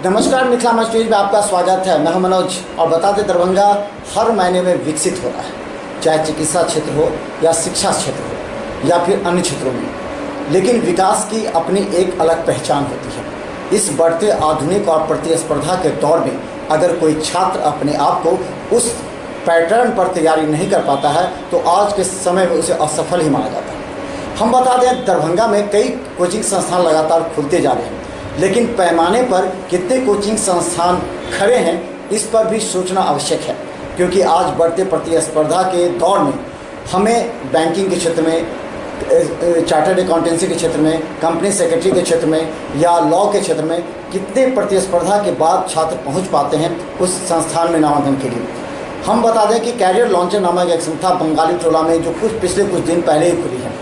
नमस्कार, मिथिला स्टोरीज में आपका स्वागत है। मैं हूं मनोज और बता दें, दरभंगा हर महीने में विकसित हो रहा है, चाहे चिकित्सा क्षेत्र हो या शिक्षा क्षेत्र हो या फिर अन्य क्षेत्रों में। लेकिन विकास की अपनी एक अलग पहचान होती है। इस बढ़ते आधुनिक और प्रतिस्पर्धा के दौर में अगर कोई छात्र अपने आप को उस पैटर्न पर तैयारी नहीं कर पाता है तो आज के समय में उसे असफल ही माना जाता है। हम बता दें, दरभंगा में कई कोचिंग संस्थान लगातार खुलते जा रहे हैं, लेकिन पैमाने पर कितने कोचिंग संस्थान खड़े हैं इस पर भी सोचना आवश्यक है, क्योंकि आज बढ़ते प्रतिस्पर्धा के दौर में हमें बैंकिंग के क्षेत्र में, चार्टर्ड अकाउंटेंसी के क्षेत्र में, कंपनी सेक्रेटरी के क्षेत्र में या लॉ के क्षेत्र में कितने प्रतिस्पर्धा के बाद छात्र पहुंच पाते हैं उस संस्थान में नामांकन के लिए। हम बता दें कि कैरियर लॉन्चर नामक एक संस्था बंगाली टोला में जो पिछले कुछ दिन पहले ही खुली है,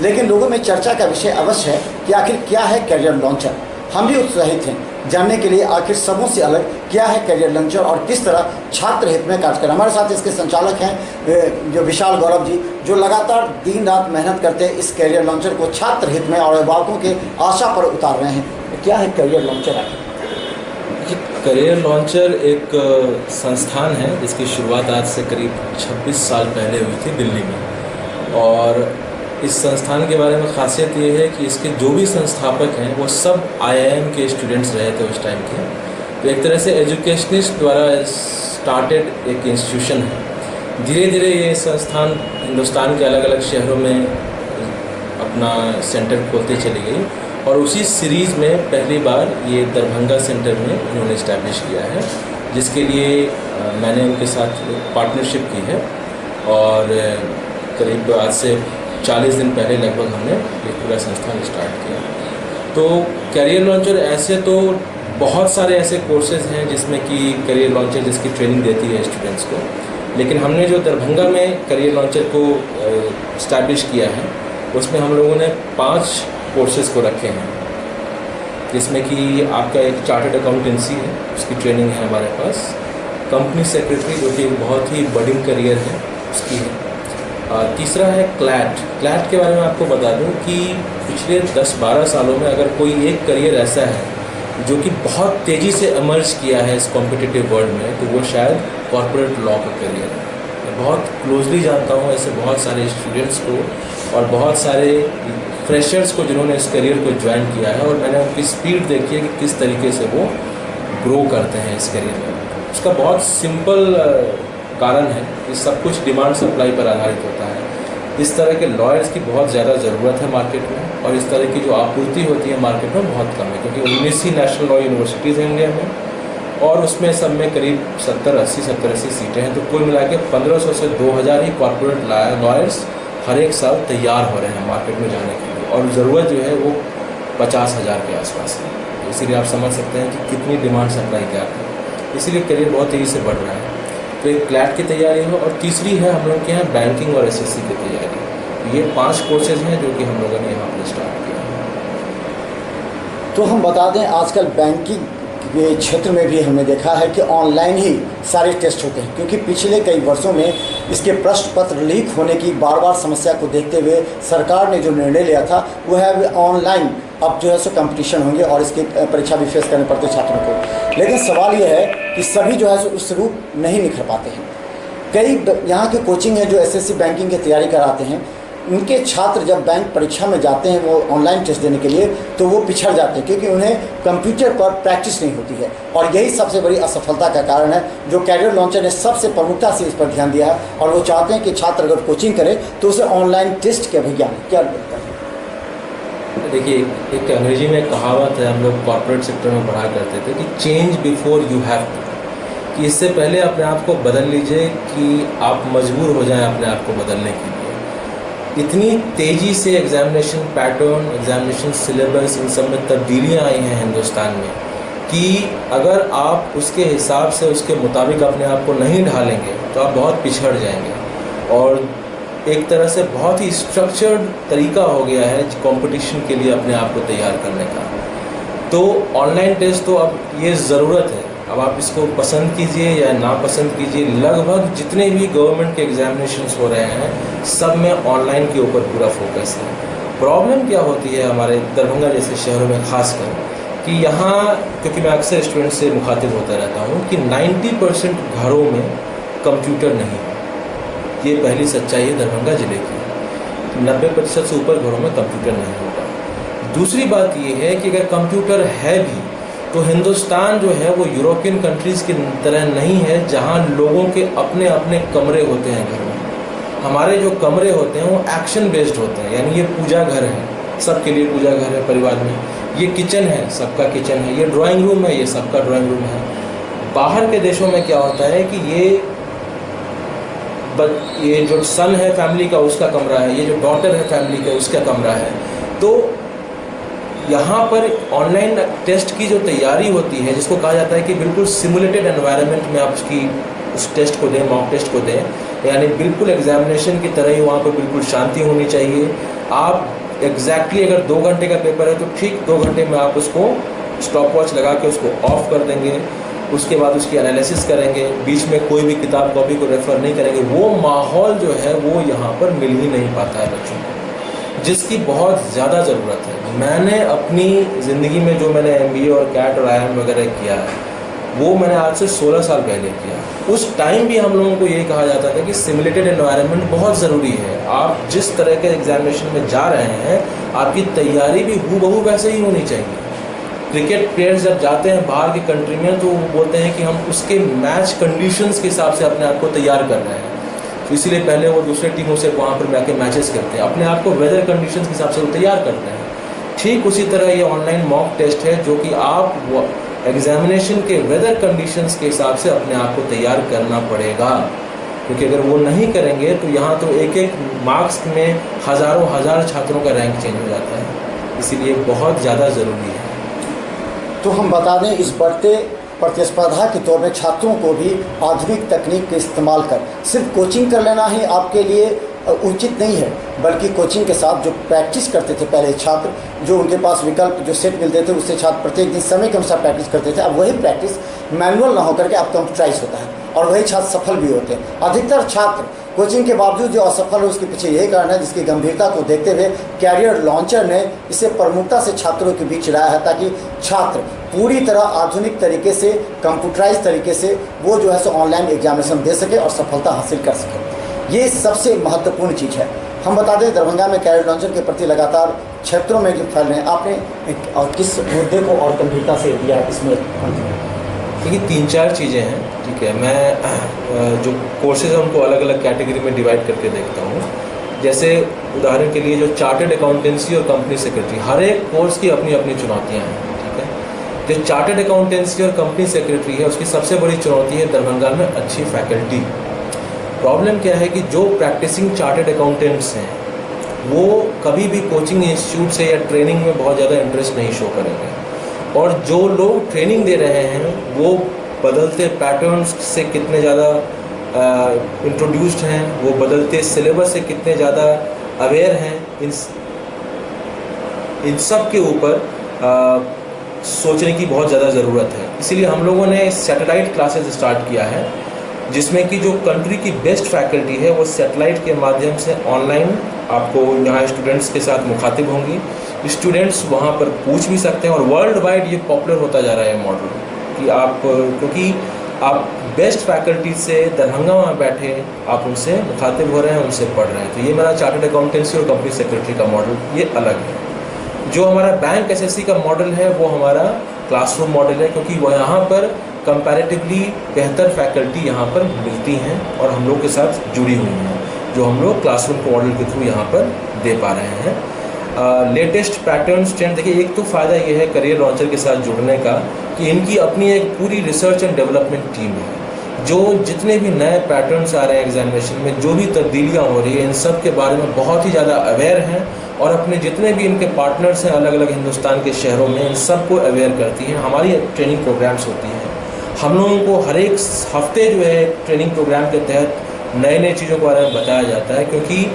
लेकिन लोगों में चर्चा का विषय अवश्य है कि आखिर क्या है कैरियर लॉन्चर। हम भी उत्साहित हैं जानने के लिए आखिर सबों से अलग क्या है कैरियर लॉन्चर और किस तरह छात्र हित में कार्य करें। हमारे साथ इसके संचालक हैं जो विशाल गौरव जी, जो लगातार दिन रात मेहनत करते हैं इस कैरियर लॉन्चर को छात्र हित में और अभिभावकों के आशा पर उतार रहे हैं। क्या है कैरियर लॉन्चर आखिर? करियर लॉन्चर एक संस्थान है जिसकी शुरुआत आज से करीब 26 साल पहले हुई थी दिल्ली में। और इस संस्थान के बारे में ख़ासियत ये है कि इसके जो भी संस्थापक हैं वो सब IIM के स्टूडेंट्स रहे थे उस टाइम के। तो एक तरह से एजुकेशनिस्ट द्वारा स्टार्टेड एक इंस्टीट्यूशन है। धीरे धीरे ये संस्थान हिंदुस्तान के अलग अलग शहरों में अपना सेंटर खोलते चली गई और उसी सीरीज़ में पहली बार ये दरभंगा सेंटर में इन्होंने इस्टेब्लिश किया है, जिसके लिए मैंने उनके साथ पार्टनरशिप की है। और करीब आज से 40 दिन पहले लगभग हमने ये पूरा संस्थान स्टार्ट किया। तो कैरियर लॉन्चर ऐसे तो बहुत सारे ऐसे कोर्सेज़ हैं जिसमें कि कैरियर लॉन्चर जिसकी ट्रेनिंग देती है स्टूडेंट्स को, लेकिन हमने जो दरभंगा में कैरियर लॉन्चर को इस्टेब्लिश किया है उसमें हम लोगों ने 5 कोर्सेज़ को रखे हैं, जिसमें कि आपका एक चार्टर्ड अकाउंटेंसी है, उसकी ट्रेनिंग है हमारे पास। कंपनी सेक्रेटरी जो कि बहुत ही बडिंग करियर है उसकी है। तीसरा है क्लैट के बारे में आपको बता दूं कि पिछले 10-12 सालों में अगर कोई एक करियर ऐसा है जो कि बहुत तेज़ी से इमर्ज किया है इस कॉम्पिटिटिव वर्ल्ड में, तो वो शायद कॉर्पोरेट लॉ का करियर है। मैं बहुत क्लोजली जानता हूँ ऐसे बहुत सारे स्टूडेंट्स को और बहुत सारे फ्रेशर्स को जिन्होंने इस करियर को ज्वाइन किया है, और मैंने उनकी स्पीड देखी है कि किस तरीके से वो ग्रो करते हैं इस करियर में। उसका बहुत सिंपल कारण है कि सब कुछ डिमांड सप्लाई पर आधारित होता है। इस तरह के लॉयर्स की बहुत ज़्यादा ज़रूरत है मार्केट में, और इस तरह की जो आपूर्ति होती है मार्केट में बहुत कम है, क्योंकि 19 ही नेशनल लॉ यूनिवर्सिटीज़ हैं इंडिया में और उसमें सब में करीब 70-80 सीटें हैं। तो कुल मिला के 1500 से 2000 ही कॉर्पोरेट लॉयर्स हर एक साल तैयार हो रहे हैं मार्केट में जाने के लिए, और ज़रूरत जो है वो 50,000 के आसपास है। इसीलिए आप समझ सकते हैं कि कितनी डिमांड सप्लाई क्या है, इसीलिए करियर बहुत तेज़ी से बढ़ रहा है। तो एक क्लैट की तैयारी है, और तीसरी है हम लोग के यहाँ बैंकिंग और SSC की तैयारी। ये 5 कोर्सेज हैं जो कि हम लोगों ने यहाँ पर स्टार्ट किया है। तो हम बता दें, आजकल बैंकिंग के क्षेत्र में भी हमने देखा है कि ऑनलाइन ही सारे टेस्ट होते हैं, क्योंकि पिछले कई वर्षों में इसके प्रश्न पत्र लीक होने की बार समस्या को देखते हुए सरकार ने जो निर्णय लिया था वो है ऑनलाइन अब जो है सो कंपटीशन होंगे और इसकी परीक्षा भी फेस करने पड़ते छात्रों को। लेकिन सवाल यह है कि सभी जो है सो उस रूप नहीं निखर पाते हैं। कई यहाँ के कोचिंग है जो SSC बैंकिंग की तैयारी कराते हैं, उनके छात्र जब बैंक परीक्षा में जाते हैं वो ऑनलाइन टेस्ट देने के लिए, तो वो पिछड़ जाते हैं क्योंकि उन्हें कंप्यूटर पर प्रैक्टिस नहीं होती है। और यही सबसे बड़ी असफलता का कारण है, जो कैरियर लॉन्चर ने सबसे प्रमुखता से इस पर ध्यान दिया है। और वो चाहते हैं कि छात्र अगर कोचिंग करे तो उसे ऑनलाइन टेस्ट के विज्ञान क्या लगता है? देखिए, एक अंग्रेजी में कहावत है, हम लोग कॉर्पोरेट सेक्टर में पढ़ा करते थे कि change before you have to, कि इससे पहले अपने आप को बदल लीजिए कि आप मजबूर हो जाएं अपने आप को बदलने के लिए। इतनी तेज़ी से एग्जामिनेशन पैटर्न, एग्जामिनेशन सिलेबस, इन सब में तब्दीलियाँ आई हैं हिंदुस्तान में कि अगर आप उसके हिसाब से, उसके मुताबिक अपने आप को नहीं ढालेंगे तो आप बहुत पिछड़ जाएंगे। और एक तरह से बहुत ही स्ट्रक्चर्ड तरीका हो गया है कंपटीशन के लिए अपने आप को तैयार करने का। तो ऑनलाइन टेस्ट तो अब ये ज़रूरत है। अब आप इसको पसंद कीजिए या नापसंद कीजिए, लगभग जितने भी गवर्नमेंट के एग्जामिनेशंस हो रहे हैं सब में ऑनलाइन के ऊपर पूरा फोकस है। प्रॉब्लम क्या होती है हमारे दरभंगा जैसे शहरों में खासकर कि यहाँ, क्योंकि मैं अक्सर स्टूडेंट से मुखातिब होता रहता हूँ, कि 90% घरों में कंप्यूटर नहीं है। ये पहली सच्चाई है दरभंगा ज़िले की। 90% से ऊपर घरों में कंप्यूटर नहीं होगा। दूसरी बात ये है कि अगर कंप्यूटर है भी तो हिंदुस्तान जो है वो यूरोपियन कंट्रीज़ की तरह नहीं है जहाँ लोगों के अपने अपने कमरे होते हैं घर में। हमारे जो कमरे होते हैं वो एक्शन बेस्ड होते हैं, यानी ये पूजा घर है, सबके लिए पूजा घर है परिवार में, ये किचन है, सबका किचन है, ये ड्राइंग रूम है, ये सबका ड्राइंग रूम है। बाहर के देशों में क्या होता है कि ये जो सन है फैमिली का उसका कमरा है, ये जो डॉटर है फैमिली का उसका कमरा है। तो यहाँ पर ऑनलाइन टेस्ट की जो तैयारी होती है, जिसको कहा जाता है कि बिल्कुल सिमुलेटेड एनवायरनमेंट में आप उस टेस्ट को दें, मॉक टेस्ट को दें, यानी बिल्कुल एग्जामिनेशन की तरह ही वहाँ पर बिल्कुल शांति होनी चाहिए। आप एग्जैक्टली अगर 2 घंटे का पेपर है तो ठीक 2 घंटे में आप उसको स्टॉप वॉच लगा के उसको ऑफ कर देंगे, उसके बाद उसकी एनालिसिस करेंगे, बीच में कोई भी किताब कॉपी को रेफ़र नहीं करेंगे। वो माहौल जो है वो यहाँ पर मिल ही नहीं पाता है बच्चों को, जिसकी बहुत ज़्यादा ज़रूरत है। मैंने अपनी ज़िंदगी में जो मैंने MBA और कैट और IIM वगैरह किया है वो मैंने आज से 16 साल पहले किया। उस टाइम भी हम लोगों को यही कहा जाता था कि सिमुलेटेड एनवायरनमेंट बहुत ज़रूरी है। आप जिस तरह के एग्जामिनेशन में जा रहे हैं आपकी तैयारी भी हूबहू वैसे ही होनी चाहिए। क्रिकेट प्लेयर्स जब जाते हैं बाहर की कंट्री में तो वो बोलते हैं कि हम उसके मैच कंडीशंस के हिसाब से अपने आप को तैयार कर रहे हैं, तो इसीलिए पहले वो दूसरे टीमों से वहाँ पर जाके मैचेस करते हैं, अपने आप को वेदर कंडीशंस के हिसाब से वो तैयार करते हैं। ठीक उसी तरह ये ऑनलाइन मॉक टेस्ट है जो कि आप एग्जामिनेशन के वेदर कंडीशंस के हिसाब से अपने आप को तैयार करना पड़ेगा, क्योंकि अगर वो नहीं करेंगे तो यहाँ तो एक मार्क्स में हज़ार छात्रों का रैंक चेंज हो जाता है, इसीलिए बहुत ज़्यादा ज़रूरी है। तो हम बता दें, इस बढ़ते प्रतिस्पर्धा के दौर में छात्रों को भी आधुनिक तकनीक के इस्तेमाल कर सिर्फ कोचिंग कर लेना ही आपके लिए उचित नहीं है, बल्कि कोचिंग के साथ जो प्रैक्टिस करते थे पहले छात्र, जो उनके पास विकल्प जो सेट मिलते थे उससे छात्र प्रत्येक दिन समय के अनुसार प्रैक्टिस करते थे। अब वही प्रैक्टिस मैनुअल ना होकर के अब कंप्यूटराइज होता है और वही छात्र सफल भी होते हैं। अधिकतर छात्र कोचिंग के बावजूद जो असफल है उसके पीछे यही कारण है, जिसकी गंभीरता को देखते हुए कैरियर लॉन्चर ने इसे प्रमुखता से छात्रों के बीच लाया है, ताकि छात्र पूरी तरह आधुनिक तरीके से, कंप्यूटराइज तरीके से वो जो है सो ऑनलाइन एग्जामिनेशन दे सके और सफलता हासिल कर सके। ये सबसे महत्वपूर्ण चीज़ है। हम बता दें, दरभंगा में कैरियर लॉन्चर के प्रति लगातार क्षेत्रों में जो फैल रहे हैं, आपने और किस मुद्दे को और गंभीरता से दिया इसमें? देखिए 3-4 चीज़ें हैं, ठीक है। मैं जो कोर्सेज हैं उनको अलग अलग कैटेगरी में डिवाइड करके देखता हूँ। जैसे उदाहरण के लिए जो चार्टर्ड अकाउंटेंसी और कंपनी सेक्रेटरी, हर एक कोर्स की अपनी अपनी चुनौतियाँ हैं, ठीक है। जो चार्टर्ड अकाउंटेंसी और कंपनी सेक्रेटरी है उसकी सबसे बड़ी चुनौती है दरभंगा में अच्छी फैकल्टी। प्रॉब्लम क्या है कि जो प्रैक्टिसिंग चार्टर्ड अकाउंटेंट्स हैं वो कभी भी कोचिंग इंस्टीट्यूट से या ट्रेनिंग में बहुत ज़्यादा इंटरेस्ट नहीं शो करेंगे, और जो लोग ट्रेनिंग दे रहे हैं वो बदलते पैटर्न्स से कितने ज़्यादा इंट्रोड्यूस्ड हैं, वो बदलते सिलेबस से कितने ज़्यादा अवेयर हैं, इन सब के ऊपर सोचने की बहुत ज़्यादा ज़रूरत है। इसीलिए हम लोगों ने सैटेलाइट क्लासेस स्टार्ट किया है, जिसमें कि जो कंट्री की बेस्ट फैकल्टी है वो सैटेलाइट के माध्यम से ऑनलाइन आपको यहाँ स्टूडेंट्स के साथ मुखातिब होंगी। स्टूडेंट्स वहाँ पर पूछ भी सकते हैं, और वर्ल्ड वाइड ये पॉपुलर होता जा रहा है मॉडल कि आप, क्योंकि आप बेस्ट फैकल्टी से दरभंगा में बैठे आप उनसे मुखातिब हो रहे हैं, उनसे पढ़ रहे हैं। तो ये मेरा चार्टर्ड अकाउंटेंसी और कंपनी सेक्रेटरी का मॉडल ये अलग है। जो हमारा बैंक SSC का मॉडल है वो हमारा क्लासरूम मॉडल है, क्योंकि वो यहाँ पर कंपैरेटिवली बेहतर फैकल्टी यहाँ पर मिलती हैं और हम लोग के साथ जुड़ी हुई हैं, जो हम लोग क्लासरूम मॉडल के थ्रू यहाँ पर दे पा रहे हैं। लेटेस्ट पैटर्न्स ट्रेंड देखिए, एक तो फ़ायदा ये है करियर लॉन्चर के साथ जुड़ने का कि इनकी अपनी एक पूरी रिसर्च एंड डेवलपमेंट टीम है, जो जितने भी नए पैटर्न्स आ रहे हैं एग्जामिनेशन में, जो भी तब्दीलियाँ हो रही है, इन सब के बारे में बहुत ही ज़्यादा अवेयर हैं, और अपने जितने भी इनके पार्टनर्स हैं अलग अलग हिंदुस्तान के शहरों में, इन सबको अवेयर करती हैं। हमारी ट्रेनिंग प्रोग्राम्स होती हैं, हम लोगों को हर एक हफ्ते जो है ट्रेनिंग प्रोग्राम के तहत नए नए चीज़ों के बारे में बताया जाता है, क्योंकि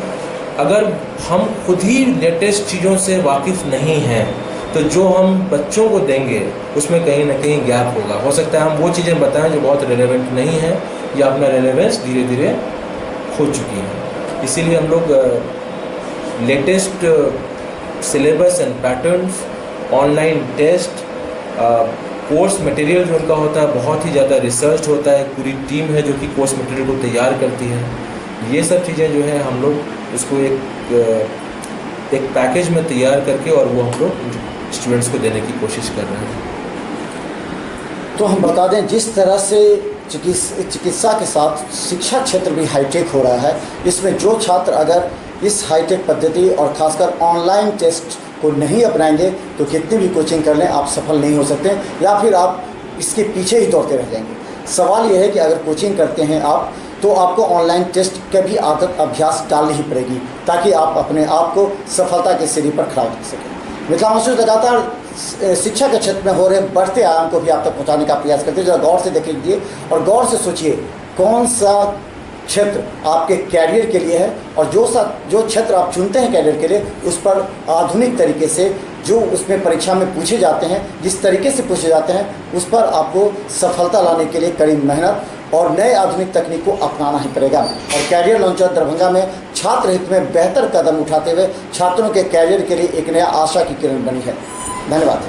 अगर हम खुद ही लेटेस्ट चीज़ों से वाकिफ़ नहीं हैं तो जो हम बच्चों को देंगे उसमें कहीं ना कहीं गैप होगा। हो सकता है हम वो चीज़ें बताएं जो बहुत रेलेवेंट नहीं है या अपना रेलेवेंस धीरे धीरे खो चुकी है। इसीलिए हम लोग latest syllabus and patterns, online test course material जो उनका होता है बहुत ही ज़्यादा रिसर्च होता है, पूरी टीम है जो कि कोर्स मटेरियल को तैयार करती है। ये सब चीज़ें जो है हम लोग इसको एक पैकेज में तैयार करके और वो हम लोग स्टूडेंट्स को देने की कोशिश कर रहे हैं। तो हम बता दें, जिस तरह से चिकित्सा के साथ शिक्षा क्षेत्र भी हाईटेक हो रहा है, इसमें जो छात्र अगर इस हाईटेक पद्धति और खासकर ऑनलाइन टेस्ट को नहीं अपनाएंगे तो कितनी भी कोचिंग कर लें आप सफल नहीं हो सकते, या फिर आप इसके पीछे ही दौड़ते रह जाएंगे। सवाल यह है कि अगर कोचिंग करते हैं आप तो आपको ऑनलाइन टेस्ट का भी आदत अभ्यास डालनी ही पड़ेगी, ताकि आप अपने आप को सफलता के सीढ़ी पर खड़ा कर सकें। मिथिला महसूस लगातार शिक्षा के क्षेत्र में हो रहे बढ़ते आयाम को भी आप तक पहुँचाने का प्रयास करते हैं। जरा गौर से देखिए और गौर से सोचिए कौन सा क्षेत्र आपके कैरियर के लिए है, और जो क्षेत्र आप चुनते हैं कैरियर के लिए उस पर आधुनिक तरीके से जो उसमें परीक्षा में पूछे जाते हैं, जिस तरीके से पूछे जाते हैं उस पर आपको सफलता लाने के लिए कड़ी मेहनत और नए आधुनिक तकनीक को अपनाना ही पड़ेगा। और कैरियर लॉन्चर दरभंगा में छात्र हित में बेहतर कदम उठाते हुए छात्रों के कैरियर के लिए एक नया आशा की किरण बनी है। धन्यवाद।